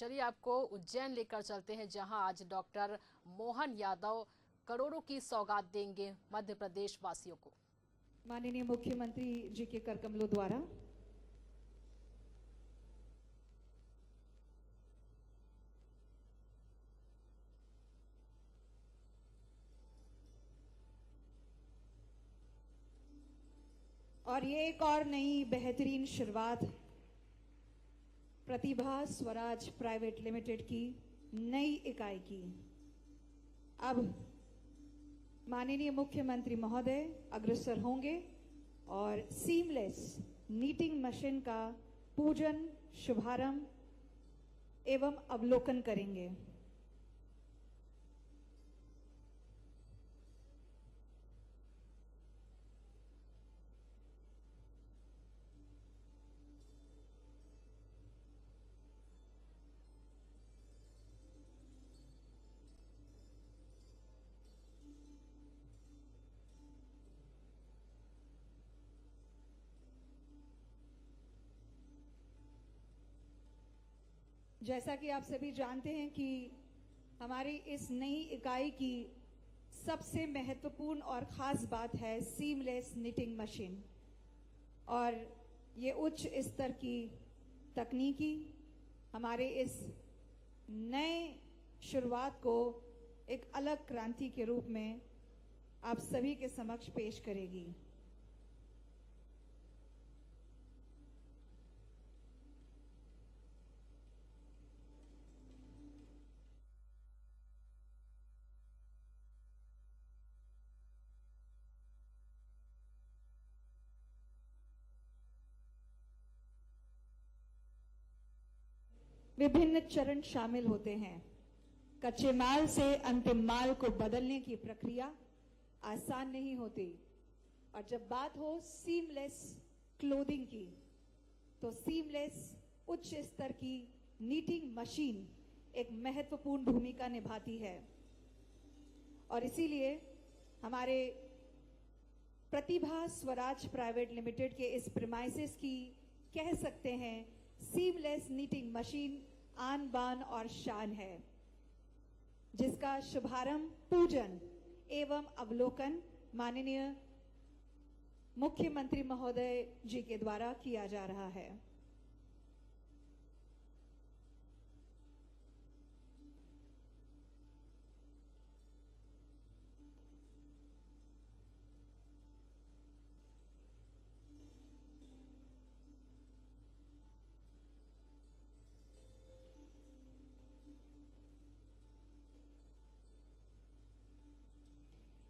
चलिए आपको उज्जैन लेकर चलते हैं, जहां आज डॉक्टर मोहन यादव करोड़ों की सौगात देंगे मध्य प्रदेश वासियों को। माननीय मुख्यमंत्री जी के कर कमलों द्वारा और ये एक और नई बेहतरीन शुरुआत प्रतिभा स्वराज प्राइवेट लिमिटेड की नई इकाई की। अब माननीय मुख्यमंत्री महोदय अग्रसर होंगे और सीमलेस नीटिंग मशीन का पूजन, शुभारंभ एवं अवलोकन करेंगे। जैसा कि आप सभी जानते हैं कि हमारी इस नई इकाई की सबसे महत्वपूर्ण और ख़ास बात है सीमलेस निटिंग मशीन, और ये उच्च स्तर की तकनीकी हमारे इस नए शुरुआत को एक अलग क्रांति के रूप में आप सभी के समक्ष पेश करेगी। विभिन्न चरण शामिल होते हैं। कच्चे माल से अंतिम माल को बदलने की प्रक्रिया आसान नहीं होती, और जब बात हो सीमलेस क्लोथिंग की, तो सीमलेस उच्च स्तर की नीटिंग मशीन एक महत्वपूर्ण भूमिका निभाती है। और इसीलिए हमारे प्रतिभा स्वराज प्राइवेट लिमिटेड के इस प्रीमाइसेस की कह सकते हैं सीमलेस नीटिंग मशीन आन बान और शान है, जिसका शुभारंभ, पूजन एवं अवलोकन माननीय मुख्यमंत्री महोदय जी के द्वारा किया जा रहा है।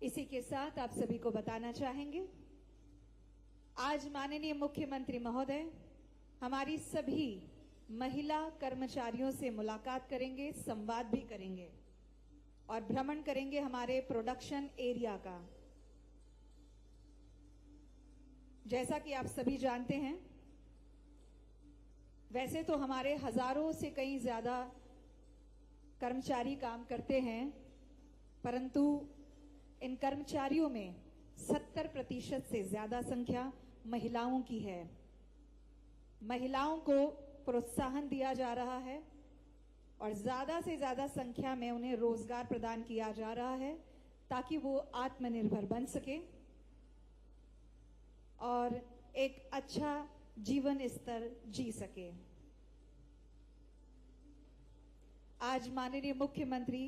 इसी के साथ आप सभी को बताना चाहेंगे, आज माननीय मुख्यमंत्री महोदय हमारी सभी महिला कर्मचारियों से मुलाकात करेंगे, संवाद भी करेंगे और भ्रमण करेंगे हमारे प्रोडक्शन एरिया का। जैसा कि आप सभी जानते हैं, वैसे तो हमारे हजारों से कहीं ज्यादा कर्मचारी काम करते हैं, परंतु इन कर्मचारियों में 70% से ज्यादा संख्या महिलाओं की है। महिलाओं को प्रोत्साहन दिया जा रहा है और ज्यादा से ज्यादा संख्या में उन्हें रोजगार प्रदान किया जा रहा है, ताकि वो आत्मनिर्भर बन सके और एक अच्छा जीवन स्तर जी सके। आज माननीय मुख्यमंत्री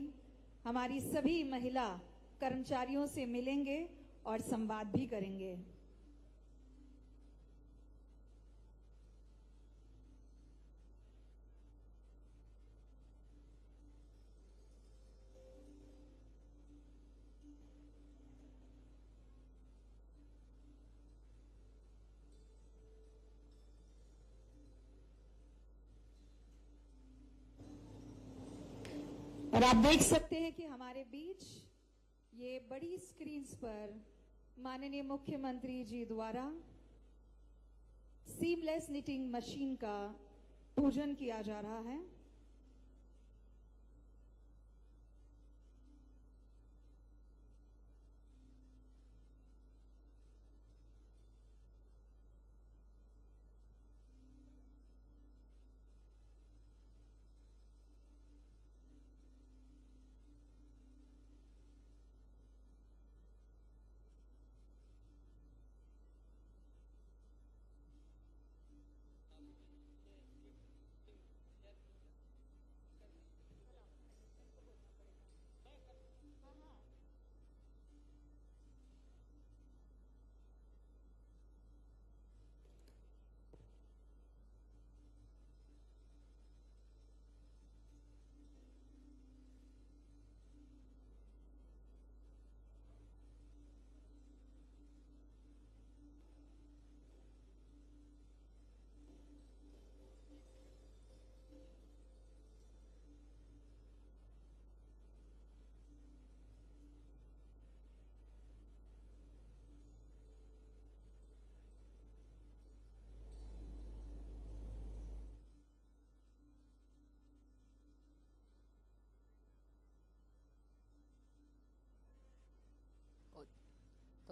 हमारी सभी महिला कर्मचारियों से मिलेंगे और संवाद भी करेंगे। और आप देख सकते हैं कि हमारे बीच ये बड़ी स्क्रीन पर माननीय मुख्यमंत्री जी द्वारा सीमलेस निटिंग मशीन का पूजन किया जा रहा है।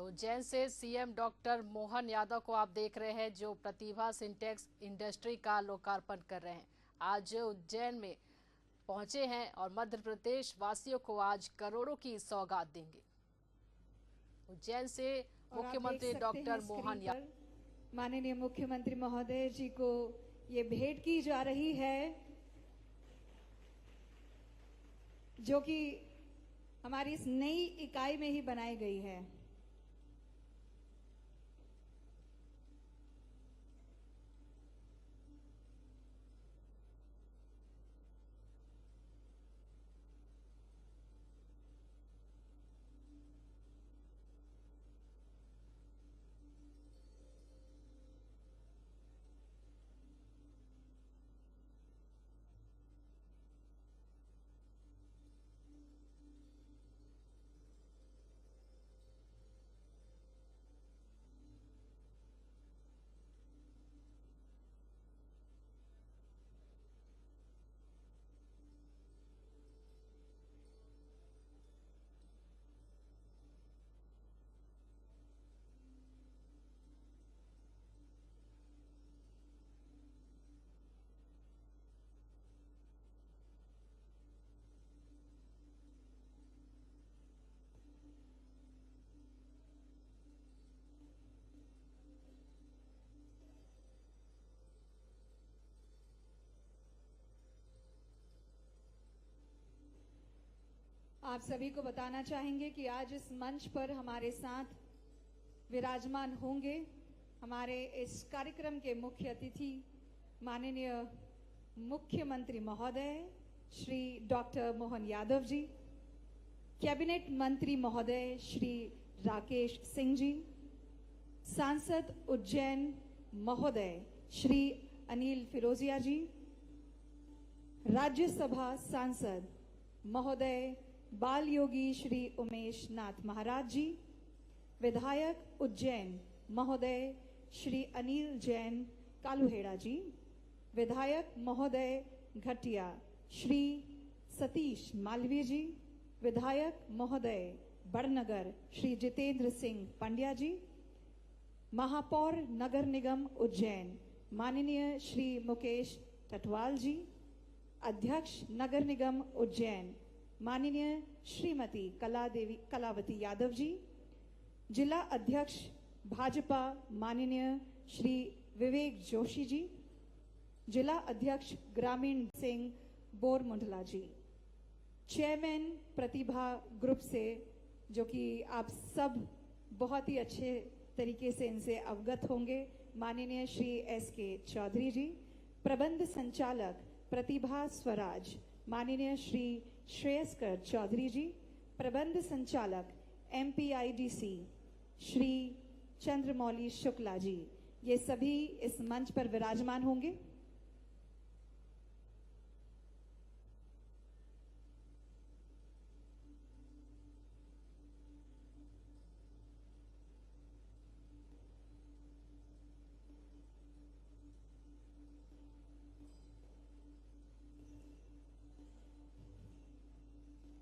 उज्जैन से सीएम डॉक्टर मोहन यादव को आप देख रहे हैं, जो प्रतिभा सिंटेक्स इंडस्ट्री का लोकार्पण कर रहे हैं। आज उज्जैन में पहुंचे हैं और मध्य प्रदेश वासियों को आज करोड़ों की सौगात देंगे। उज्जैन से और आप मुख्यमंत्री देख सकते डॉक्टर हैं मोहन स्क्रीन यादव, पर माननीय मुख्यमंत्री महोदय जी को ये भेंट की जा रही है, जो कि हमारी इस नई इकाई में ही बनाई गई है। आप सभी को बताना चाहेंगे कि आज इस मंच पर हमारे साथ विराजमान होंगे हमारे इस कार्यक्रम के मुख्य अतिथि माननीय मुख्यमंत्री महोदय श्री डॉक्टर मोहन यादव जी, कैबिनेट मंत्री महोदय श्री राकेश सिंह जी, सांसद उज्जैन महोदय श्री अनिल फिरोजिया जी, राज्यसभा सांसद महोदय बाल योगी श्री उमेश नाथ महाराज जी, विधायक उज्जैन महोदय श्री अनिल जैन कालुहेड़ा जी, विधायक महोदय घटिया श्री सतीश मालवीय जी, विधायक महोदय बड़नगर श्री जितेंद्र सिंह पंड्या जी, महापौर नगर निगम उज्जैन माननीय श्री मुकेश टटवाल जी, अध्यक्ष नगर निगम उज्जैन माननीय श्रीमती कलावती यादव जी, जिला अध्यक्ष भाजपा माननीय श्री विवेक जोशी जी, जिला अध्यक्ष ग्रामीण सिंह बोरमुंडला जी, चेयरमैन प्रतिभा ग्रुप से, जो कि आप सब बहुत ही अच्छे तरीके से इनसे अवगत होंगे, माननीय श्री एस.के. चौधरी जी, प्रबंध संचालक प्रतिभा स्वराज माननीय श्री श्रेयस्कर चौधरी जी, प्रबंध संचालक MPIDC श्री चंद्रमौली शुक्ला जी, ये सभी इस मंच पर विराजमान होंगे।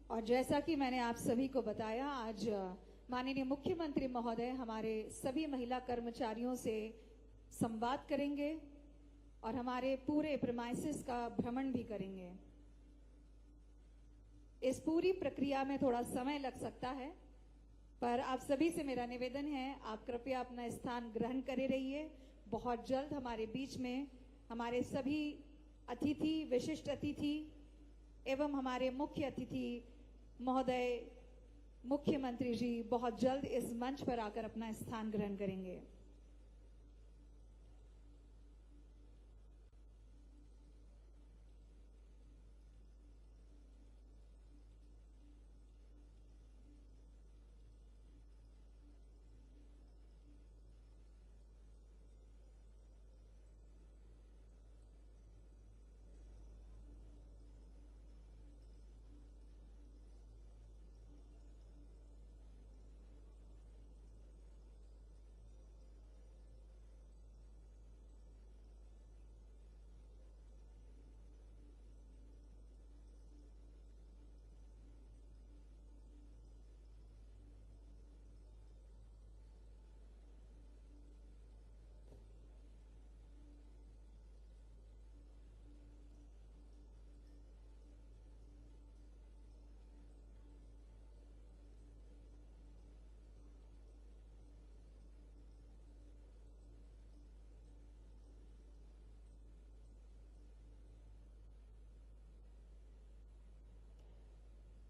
और जैसा कि मैंने आप सभी को बताया, आज माननीय मुख्यमंत्री महोदय हमारे सभी महिला कर्मचारियों से संवाद करेंगे और हमारे पूरे प्रीमाइसेस का भ्रमण भी करेंगे। इस पूरी प्रक्रिया में थोड़ा समय लग सकता है, पर आप सभी से मेरा निवेदन है, आप कृपया अपना स्थान ग्रहण करे रहिए। बहुत जल्द हमारे बीच में हमारे सभी अतिथि, विशिष्ट अतिथि एवं हमारे मुख्य अतिथि महोदय मुख्यमंत्री जी बहुत जल्द इस मंच पर आकर अपना स्थान ग्रहण करेंगे।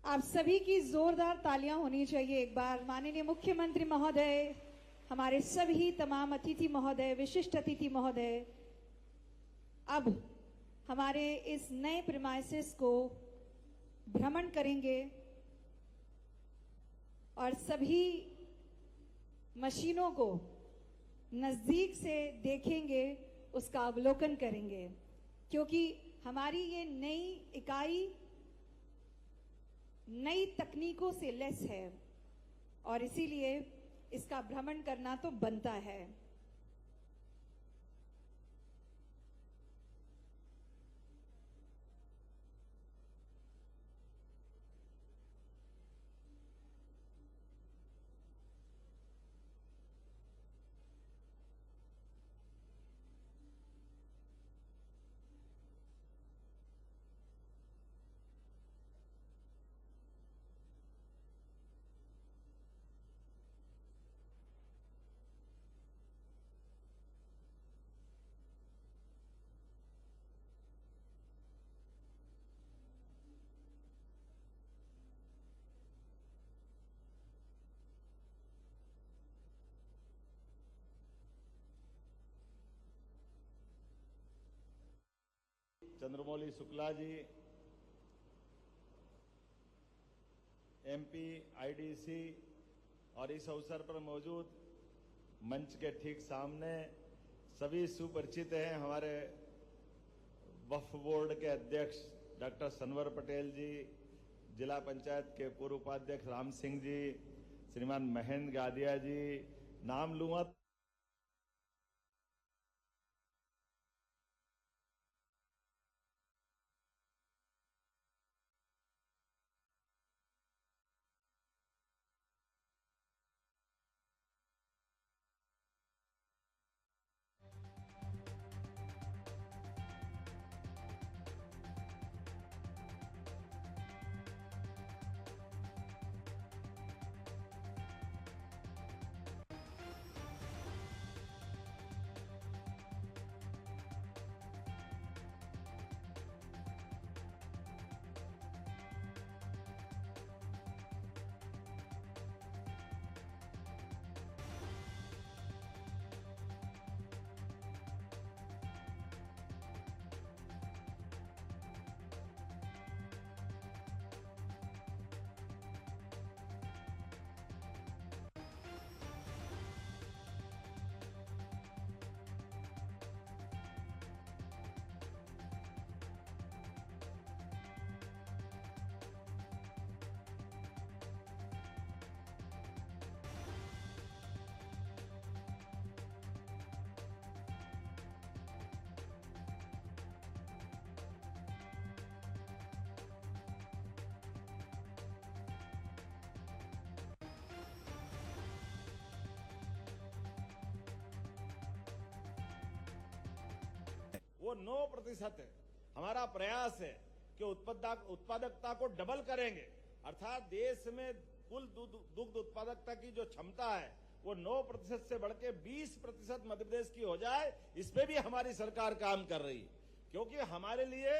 आप सभी की जोरदार तालियां होनी चाहिए एक बार माननीय मुख्यमंत्री महोदय, हमारे सभी तमाम अतिथि महोदय, विशिष्ट अतिथि महोदय अब हमारे इस नए प्रीमाइसेस को भ्रमण करेंगे और सभी मशीनों को नजदीक से देखेंगे, उसका अवलोकन करेंगे, क्योंकि हमारी ये नई इकाई नई तकनीकों से लैस है और इसीलिए इसका भ्रमण करना तो बनता है। चंद्रमौली शुक्ला जी, एमपी, आईडीसी और इस अवसर पर मौजूद मंच के ठीक सामने सभी सुपरिचित हैं हमारे वक्फ बोर्ड के अध्यक्ष डॉक्टर सनवर पटेल जी, जिला पंचायत के पूर्व उपाध्यक्ष राम सिंह जी, श्रीमान महेंद्र गादिया जी, नाम लूंगा वो 9% है। हमारा प्रयास है कि उत्पादकता को डबल करेंगे, अर्थात देश में कुल दुग्ध उत्पादकता की जो क्षमता है वो 9% से बढ़ के 20% मध्य प्रदेश की हो जाए। इस पे भी हमारी सरकार काम कर रही है, क्योंकि हमारे लिए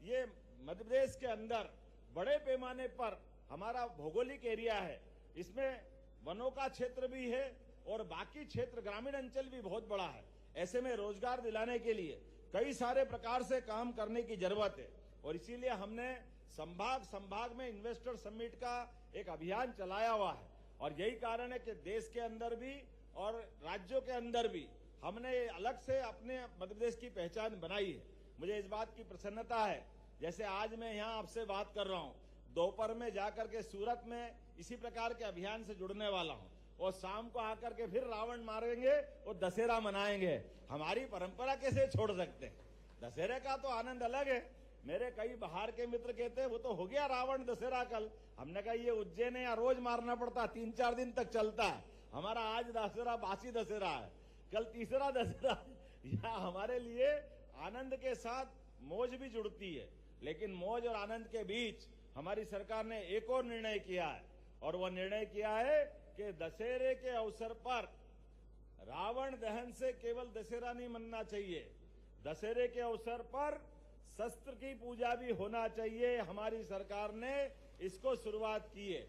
ये मध्य प्रदेश के अंदर बड़े पैमाने पर हमारा भौगोलिक एरिया है, इसमें वनों का क्षेत्र भी है और बाकी क्षेत्र ग्रामीण अंचल भी बहुत बड़ा है। ऐसे में रोजगार दिलाने के लिए कई सारे प्रकार से काम करने की जरूरत है और इसीलिए हमने संभाग में इन्वेस्टर समिट का एक अभियान चलाया हुआ है और यही कारण है कि देश के अंदर भी और राज्यों के अंदर भी हमने अलग से अपने मध्य प्रदेश की पहचान बनाई है। मुझे इस बात की प्रसन्नता है, जैसे आज मैं यहाँ आपसे बात कर रहा हूँ, दोपहर में जाकर के सूरत में इसी प्रकार के अभियान से जुड़ने वाला हूँ और शाम को आकर के फिर रावण मारेंगे और दशहरा मनाएंगे। हमारी परंपरा कैसे छोड़ सकते हैं? दशहरे का तो आनंद अलग है। मेरे कई बाहर के मित्र कहते हैं वो तो हो गया रावण दशहरा कल। हमने कहा ये उज्जैन है, या रोज मारना पड़ता, 3-4 दिन तक चलता है। हमारा आज दशहरा बासी दशहरा है, कल तीसरा दशहरा। या हमारे लिए आनंद के साथ मौज भी जुड़ती है, लेकिन मौज और आनंद के बीच हमारी सरकार ने एक और निर्णय किया है और वह निर्णय किया है कि दशहरे के अवसर पर रावण दहन से केवल दशहरा नहीं मनना चाहिए, दशहरे के अवसर पर शस्त्र की पूजा भी होना चाहिए। हमारी सरकार ने इसको शुरुआत की है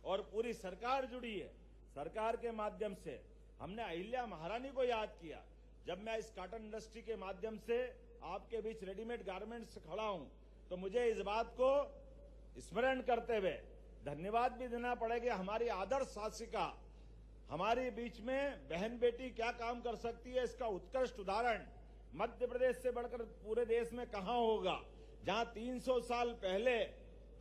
और पूरी सरकार जुड़ी है। सरकार के माध्यम से हमने अहिल्या महारानी को याद किया। जब मैं इस कॉटन इंडस्ट्री के माध्यम से आपके बीच रेडीमेड गारमेंट्स से खड़ा हूं, तो मुझे इस बात को स्मरण करते हुए धन्यवाद भी देना पड़ेगा। हमारी आदर्श शासिका हमारे बीच में बहन बेटी क्या काम कर सकती है, इसका उत्कृष्ट उदाहरण मध्य प्रदेश से बढ़कर पूरे देश में कहां होगा, जहां 300 साल पहले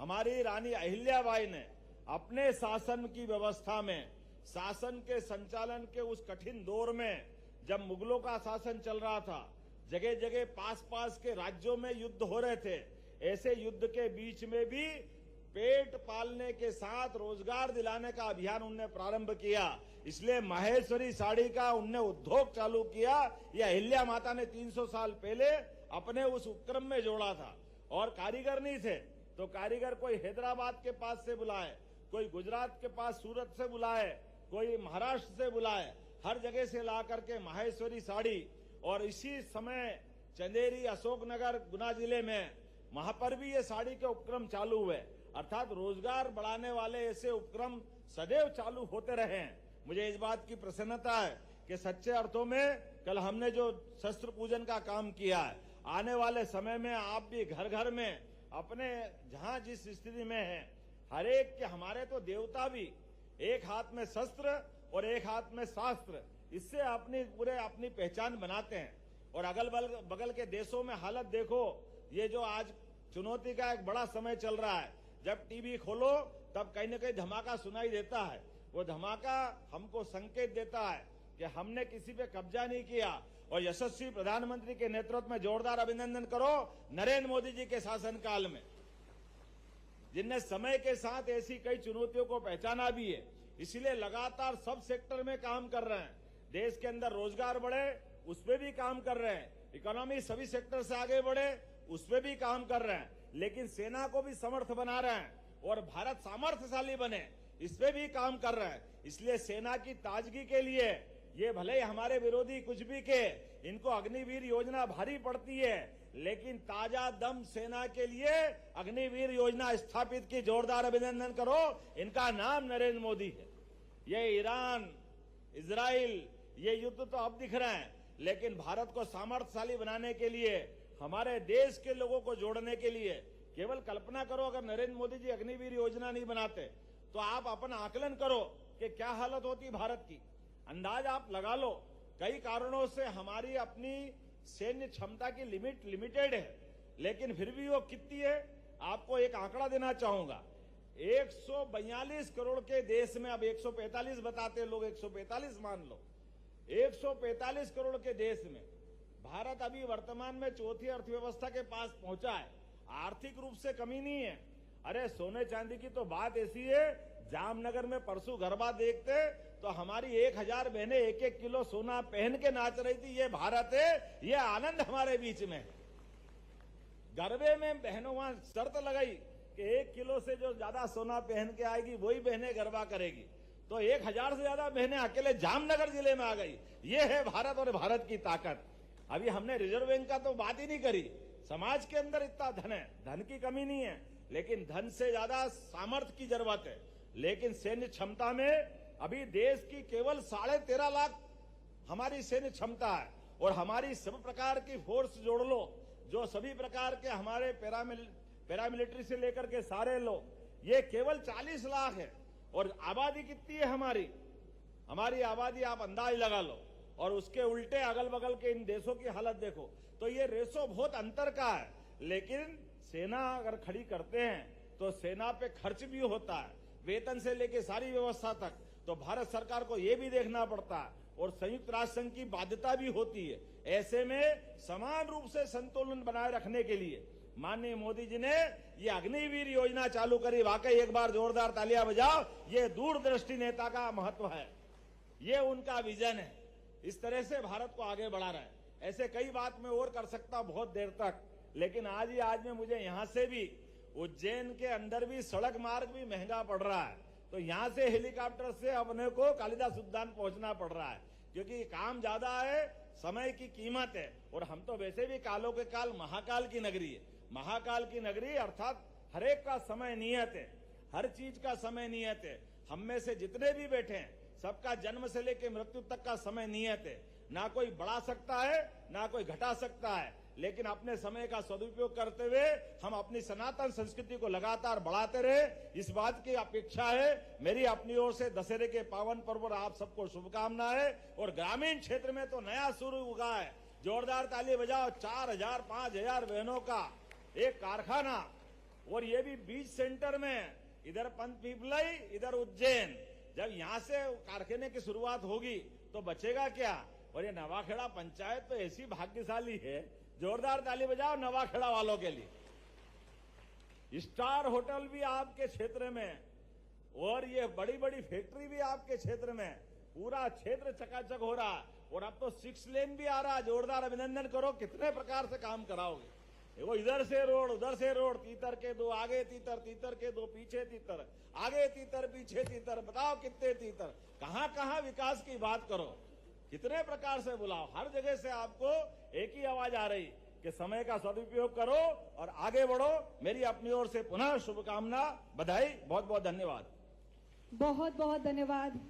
हमारी रानी अहिल्याबाई ने अपने शासन की व्यवस्था में, शासन के संचालन के उस कठिन दौर में, जब मुगलों का शासन चल रहा था, जगह जगह पास के राज्यों में युद्ध हो रहे थे, ऐसे युद्ध के बीच में भी पेट पालने के साथ रोजगार दिलाने का अभियान उनने प्रारंभ किया। इसलिए माहेश्वरी साड़ी का उनने उद्योग चालू किया। यह अहिल्या माता ने 300 साल पहले अपने उस उपक्रम में जोड़ा था। और कारीगर नहीं थे तो कारीगर कोई हैदराबाद के पास से बुलाए, कोई गुजरात के पास सूरत से बुलाए, कोई महाराष्ट्र से बुलाए, हर जगह से ला करके माहेश्वरी साड़ी। और इसी समय चंदेरी, अशोकनगर, गुना जिले में वहां पर भी ये साड़ी के उपक्रम चालू हुए। अर्थात रोजगार बढ़ाने वाले ऐसे उपक्रम सदैव चालू होते रहे हैं। मुझे इस बात की प्रसन्नता है कि सच्चे अर्थों में कल हमने जो शस्त्र पूजन का काम किया है, आने वाले समय में आप भी घर घर में अपने जहां जिस स्थिति में है, हर एक के, हमारे तो देवता भी एक हाथ में शस्त्र और एक हाथ में शास्त्र, इससे अपनी पहचान बनाते हैं। और अगल बगल के देशों में हालत देखो, ये जो आज चुनौती का एक बड़ा समय चल रहा है, जब टीवी खोलो तब कहीं न कहीं धमाका सुनाई देता है। वो धमाका हमको संकेत देता है कि हमने किसी पे कब्जा नहीं किया। और यशस्वी प्रधानमंत्री के नेतृत्व में जोरदार अभिनंदन करो नरेंद्र मोदी जी के शासनकाल में, जिनने समय के साथ ऐसी कई चुनौतियों को पहचाना भी है। इसलिए लगातार सब सेक्टर में काम कर रहे हैं। देश के अंदर रोजगार बढ़े, उस पर भी काम कर रहे हैं। इकोनॉमी सभी सेक्टर से आगे बढ़े, उस पर भी काम कर रहे हैं। लेकिन सेना को भी समर्थ बना रहे हैं और भारत सामर्थ्यशाली बने, इस पे भी काम कर रहे हैं। इसलिए सेना की ताजगी के लिए, ये भले ही हमारे विरोधी कुछ भी के, इनको अग्निवीर योजना भारी पड़ती है, लेकिन ताजा दम सेना के लिए अग्निवीर योजना स्थापित की। जोरदार अभिनंदन करो। इनका नाम नरेंद्र मोदी है। ये ईरान, इजराइल, ये युद्ध तो अब दिख रहे हैं, लेकिन भारत को सामर्थ्यशाली बनाने के लिए, हमारे देश के लोगों को जोड़ने के लिए, केवल कल्पना करो अगर नरेंद्र मोदी जी अग्निवीर योजना नहीं बनाते तो आप अपना आकलन करो कि क्या हालत होती भारत की। अंदाज आप लगा लो। कई कारणों से हमारी अपनी सैन्य क्षमता की लिमिटेड है, लेकिन फिर भी वो कितनी है, आपको एक आंकड़ा देना चाहूंगा। 142 करोड़ के देश में, अब 145 बताते लोग, 145 मान लो, 145 करोड़ के देश में भारत अभी वर्तमान में चौथी अर्थव्यवस्था के पास पहुंचा है। आर्थिक रूप से कमी नहीं है। अरे सोने चांदी की तो बात ऐसी है, जामनगर में परसों गरबा देखते तो हमारी 1000 बहनें 1-1 किलो सोना पहन के नाच रही थी। ये भारत है, ये आनंद हमारे बीच में। गरबे में बहनों वहां शर्त लगाई कि 1 किलो से जो ज्यादा सोना पहन के आएगी वही बहनें गरबा करेगी। तो 1000 से ज्यादा बहनें अकेले जामनगर जिले में आ गई। ये है भारत और भारत की ताकत। अभी हमने रिजर्व बैंक का तो बात ही नहीं करी। समाज के अंदर इतना धन है, धन की कमी नहीं है, लेकिन धन से ज्यादा सामर्थ्य की जरूरत है। लेकिन सैन्य क्षमता में अभी देश की केवल 13.5 लाख हमारी सैन्य क्षमता है। और हमारी सब प्रकार की फोर्स जोड़ लो, जो सभी प्रकार के हमारे पैरामिलिट्री से लेकर के सारे लोग, ये केवल 40 लाख है। और आबादी कितनी है हमारी आबादी आप अंदाज लगा लो। और उसके उल्टे अगल बगल के इन देशों की हालत देखो, तो ये रेशो बहुत अंतर का है। लेकिन सेना अगर खड़ी करते हैं तो सेना पे खर्च भी होता है, वेतन से लेके सारी व्यवस्था तक। तो भारत सरकार को ये भी देखना पड़ता है और संयुक्त राष्ट्र संघ की बाध्यता भी होती है। ऐसे में समान रूप से संतुलन बनाए रखने के लिए माननीय मोदी जी ने ये अग्निवीर योजना चालू करी। वाकई एक बार जोरदार तालियां बजाओ। ये दूरदृष्टि नेता का महत्व है, ये उनका विजन है। इस तरह से भारत को आगे बढ़ा रहा है। ऐसे कई बात मैं और कर सकता बहुत देर तक, लेकिन आज में मुझे यहां से भी, उज्जैन के अंदर भी सड़क मार्ग भी महंगा पड़ रहा है, तो यहां से हेलीकॉप्टर से अपने को कालिदास उद्यान पहुंचना पड़ रहा है, क्योंकि काम ज्यादा है, समय की कीमत है। और हम तो वैसे भी कालों के काल महाकाल की नगरी है। महाकाल की नगरी अर्थात हरेक का समय नियत है। हर चीज का समय नियत है। हम में से जितने भी बैठे हैं सबका जन्म से लेकर मृत्यु तक का समय नियत है। ना कोई बढ़ा सकता है ना कोई घटा सकता है, लेकिन अपने समय का सदुपयोग करते हुए हम अपनी सनातन संस्कृति को लगातार बढ़ाते रहे, इस बात की अपेक्षा है। मेरी अपनी ओर से दशहरे के पावन पर्व पर आप सबको शुभकामनाएं। और ग्रामीण क्षेत्र में तो नया शुरू हुआ है, जोरदार ताली बजाओ। 4000 5000 बहनों का एक कारखाना, और ये भी बीच सेंटर में, इधर पंत पिपलई इधर उज्जैन। जब यहां से कारखाने की शुरुआत होगी तो बचेगा क्या। और ये नवाखेड़ा पंचायत तो ऐसी भाग्यशाली है, जोरदार ताली बजाओ नवाखेड़ा वालों के लिए। स्टार होटल भी आपके क्षेत्र में, और ये बड़ी बड़ी फैक्ट्री भी आपके क्षेत्र में, पूरा क्षेत्र चकाचक हो रहा। और अब तो 6 लेन भी आ रहा, जोरदार अभिनंदन करो। कितने प्रकार से काम कराओगे। वो इधर से रोड उधर से रोड, तीतर के 2 आगे तीतर, तीतर के 2 पीछे तीतर, आगे तीतर पीछे तीतर, बताओ कितने तीतर। कहां कहां विकास की बात करो, कितने प्रकार से बुलाओ। हर जगह से आपको एक ही आवाज आ रही कि समय का सदुपयोग करो और आगे बढ़ो। मेरी अपनी ओर से पुनः शुभकामना, बधाई, बहुत बहुत धन्यवाद। बहुत बहुत धन्यवाद।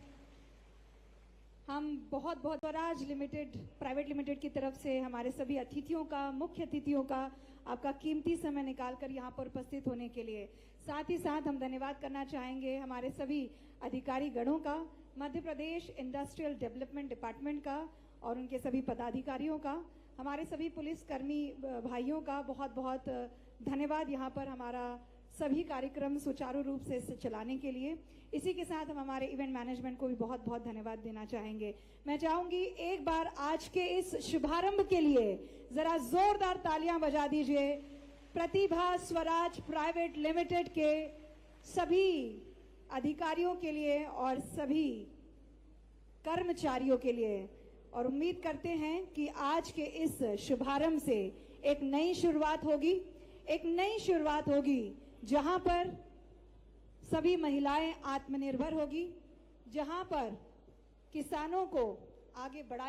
हम बहुत बहुत स्वराज लिमिटेड प्राइवेट लिमिटेड की तरफ से हमारे सभी अतिथियों का, मुख्य अतिथियों का आपका कीमती समय निकालकर यहाँ पर उपस्थित होने के लिए, साथ ही साथ हम धन्यवाद करना चाहेंगे हमारे सभी अधिकारी गणों का, Madhya Pradesh industrial development department का और उनके सभी पदाधिकारियों का, हमारे सभी पुलिसकर्मी भाइयों का बहुत बहुत धन्यवाद यहाँ पर हमारा सभी कार्यक्रम सुचारू रूप से चलाने के लिए। इसी के साथ हम हमारे इवेंट मैनेजमेंट को भी बहुत बहुत धन्यवाद देना चाहेंगे। मैं चाहूंगी एक बार आज के इस शुभारंभ के लिए जरा जोरदार तालियां बजा दीजिए प्रतिभा स्वराज प्राइवेट लिमिटेड के सभी अधिकारियों के लिए और सभी कर्मचारियों के लिए। और उम्मीद करते हैं कि आज के इस शुभारंभ से एक नई शुरुआत होगी, एक नई शुरुआत होगी जहां पर सभी महिलाएं आत्मनिर्भर होगी, जहां पर किसानों को आगे बढ़ाया